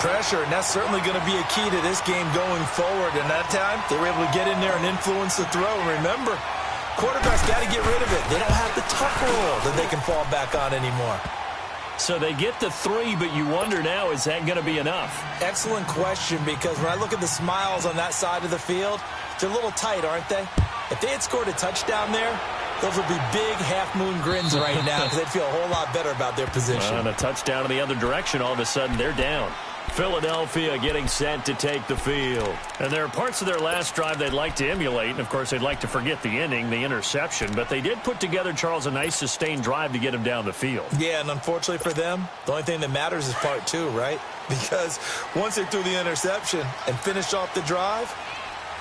Pressure, and that's certainly going to be a key to this game going forward. And that time, they were able to get in there and influence the throw. Remember, quarterbacks got to get rid of it. They don't have the tuck rule that they can fall back on anymore. So they get the 3, but you wonder now, is that going to be enough? Excellent question, because when I look at the smiles on that side of the field, they're a little tight, aren't they? If they had scored a touchdown there, those would be big half-moon grins right now because they'd feel a whole lot better about their position. And a touchdown in the other direction, all of a sudden they're down. Philadelphia getting set to take the field. And there are parts of their last drive they'd like to emulate, and of course they'd like to forget the inning, the interception, but they did put together, Charles, a nice sustained drive to get him down the field. Yeah, and unfortunately for them, the only thing that matters is part 2, right? Because once they threw the interception and finished off the drive,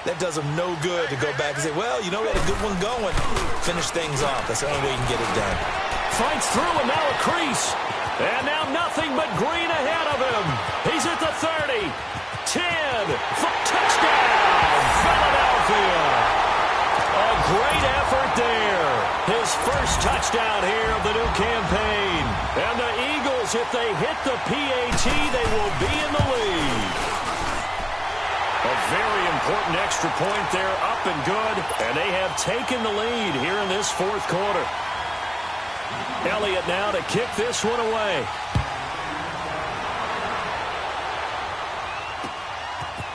that does them no good to go back and say, well, you know, we had a good one going. Finish things off. That's the only way you can get it done. Fights through, and now a crease. And now nothing but green ahead of him. He's at the 30, 10, touchdown, Philadelphia. A great effort there. His first touchdown here of the new campaign. And the Eagles, if they hit the PAT, they will be in the lead. A very important extra point there, up and good. And they have taken the lead here in this fourth quarter. Elliott now to kick this one away.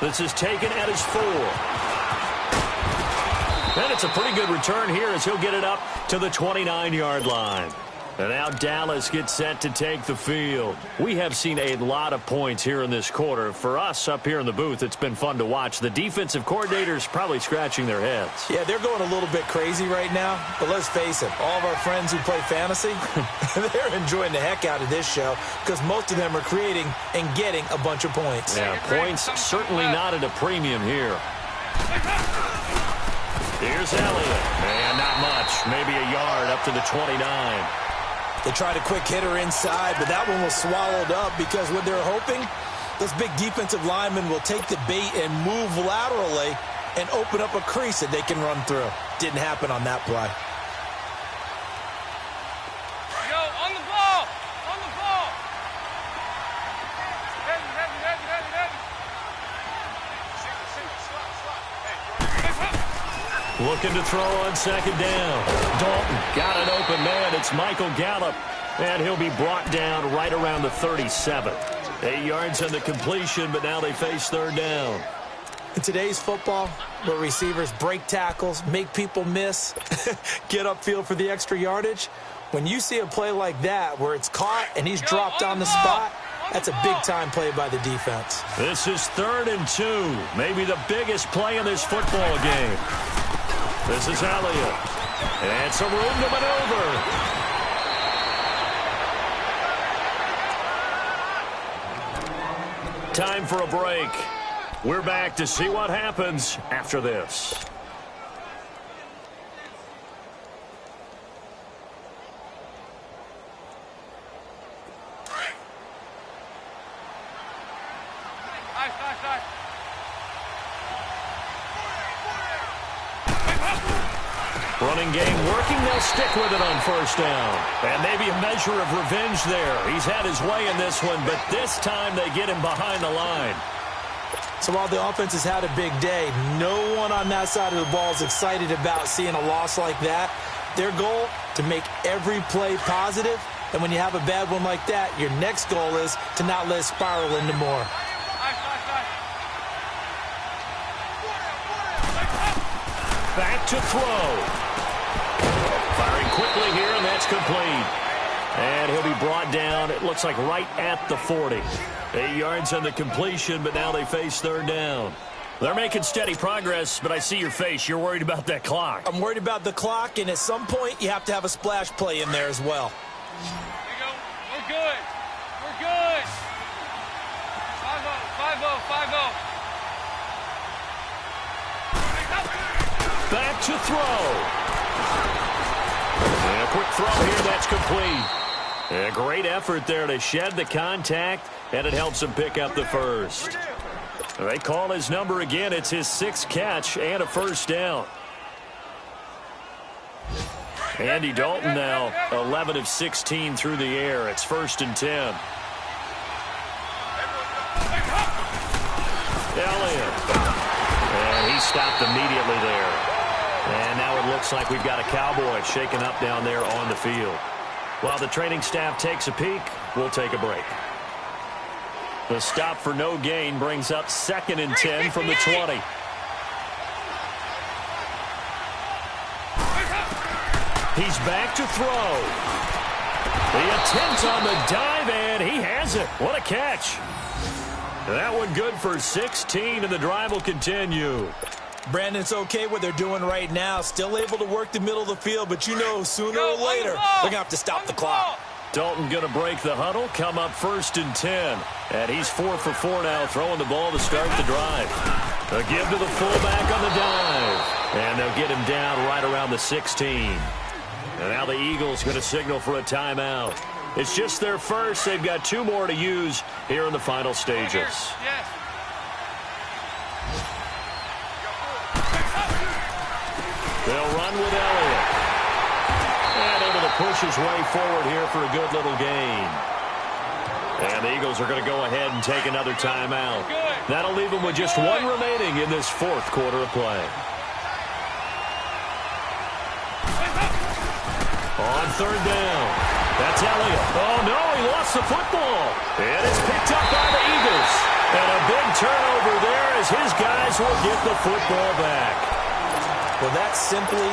This is taken at his 4. And it's a pretty good return here as he'll get it up to the 29-yard line. And now Dallas gets set to take the field. We have seen a lot of points here in this quarter. For us up here in the booth, it's been fun to watch. The defensive coordinators probably scratching their heads. Yeah, they're going a little bit crazy right now. But let's face it, all of our friends who play fantasy, they're enjoying the heck out of this show because most of them are creating and getting a bunch of points. Yeah, points certainly not at a premium here. Here's Elliott. And not much. Maybe a yard up to the 29. They tried a quick hitter inside, but that one was swallowed up because what they're hoping, those big defensive linemen will take the bait and move laterally and open up a crease that they can run through. Didn't happen on that play. Go, on the ball! On the ball! Heavy, heavy, heavy, heavy, heavy. Looking to throw on second down. Dalton got an open man. It's Michael Gallup. And he'll be brought down right around the 37. 8 yards on the completion, but now they face third down. In today's football, where receivers break tackles, make people miss, get upfield for the extra yardage, when you see a play like that where it's caught and he's dropped on the spot, that's a big-time play by the defense. This is 3rd and 2. Maybe the biggest play in this football game. This is Elliott. And some room to maneuver. Time for a break. We're back to see what happens after this. Running game working. They'll stick with it on first down. And maybe a measure of revenge there. He's had his way in this one, but this time they get him behind the line. So while the offense has had a big day, no one on that side of the ball is excited about seeing a loss like that. Their goal, to make every play positive. And when you have a bad one like that, your next goal is to not let it spiral into more. Back to throw. Firing quickly here, and that's complete. And he'll be brought down, it looks like right at the 40. 8 yards on the completion, but now they face third down. They're making steady progress, but I see your face. You're worried about that clock. I'm worried about the clock, and at some point, you have to have a splash play in there as well. There you go. We're good. We're good. 5-0, 5-0, 5-0. Back to throw. And a quick throw here, that's complete. A great effort there to shed the contact, and it helps him pick up the first. They call his number again. It's his 6th catch and a first down. Andy Dalton now 11 of 16 through the air. It's 1st and 10. Elliott. And he stopped immediately there. And now it looks like we've got a Cowboy shaken up down there on the field. While the training staff takes a peek, we'll take a break. The stop for no gain brings up 2nd and 10 from the 20. He's back to throw. The attempt on the dive, and he has it. What a catch. That one good for 16, and the drive will continue. Brandon, it's okay what they're doing right now. Still able to work the middle of the field, but you know sooner or later they're going to have to stop the clock. Dalton going to break the huddle, come up 1st and 10. And he's 4 for 4 now, throwing the ball to start the drive. A give to the fullback on the dive. And they'll get him down right around the 16. And now the Eagles going to signal for a timeout. It's just their first. They've got 2 more to use here in the final stages. Yes. They'll run with Elliott. And able to push his way forward here for a good little gain. And the Eagles are going to go ahead and take another timeout. That'll leave them with just 1 remaining in this 4th quarter of play. On 3rd down. That's Elliott. Oh, no, he lost the football. And it's picked up by the Eagles. And a big turnover there as his guys will get the football back. Well, that simply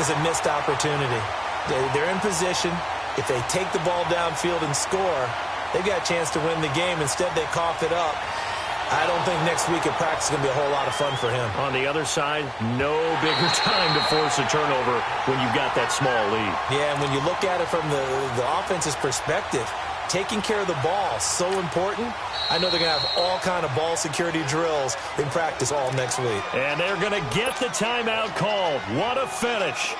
is a missed opportunity. They're in position. If they take the ball downfield and score, they've got a chance to win the game. Instead, they cough it up. I don't think next week at practice is going to be a whole lot of fun for him. On the other side, no bigger time to force a turnover when you've got that small lead. Yeah, and when you look at it from the offense's perspective, taking care of the ball, so important. I know they're going to have all kind of ball security drills in practice all next week. And they're going to get the timeout called. What a finish.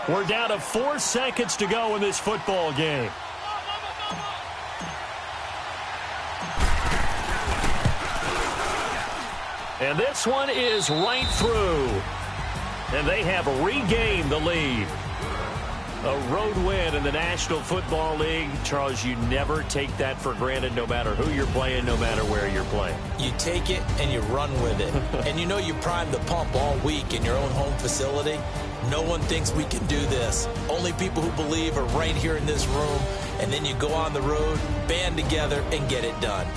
We're down to 4 seconds to go in this football game. And this one is right through. And they have regained the lead. A road win in the National Football League. Charles, you never take that for granted no matter who you're playing, no matter where you're playing. You take it and you run with it. And you know you primed the pump all week in your own home facility. No one thinks we can do this. Only people who believe are right here in this room. And then you go on the road, band together, and get it done.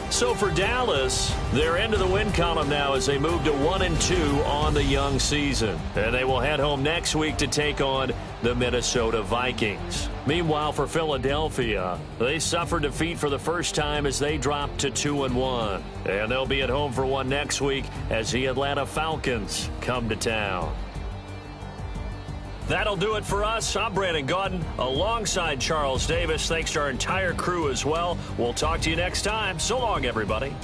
So for Dallas, they're into the win column now as they move to 1-2 on the young season. And they will head home next week to take on the Minnesota Vikings. Meanwhile, for Philadelphia, they suffered defeat for the first time as they dropped to 2-1. And they'll be at home for one next week as the Atlanta Falcons come to town. That'll do it for us. I'm Brandon Gaudin alongside Charles Davis. Thanks to our entire crew as well. We'll talk to you next time. So long, everybody.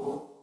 You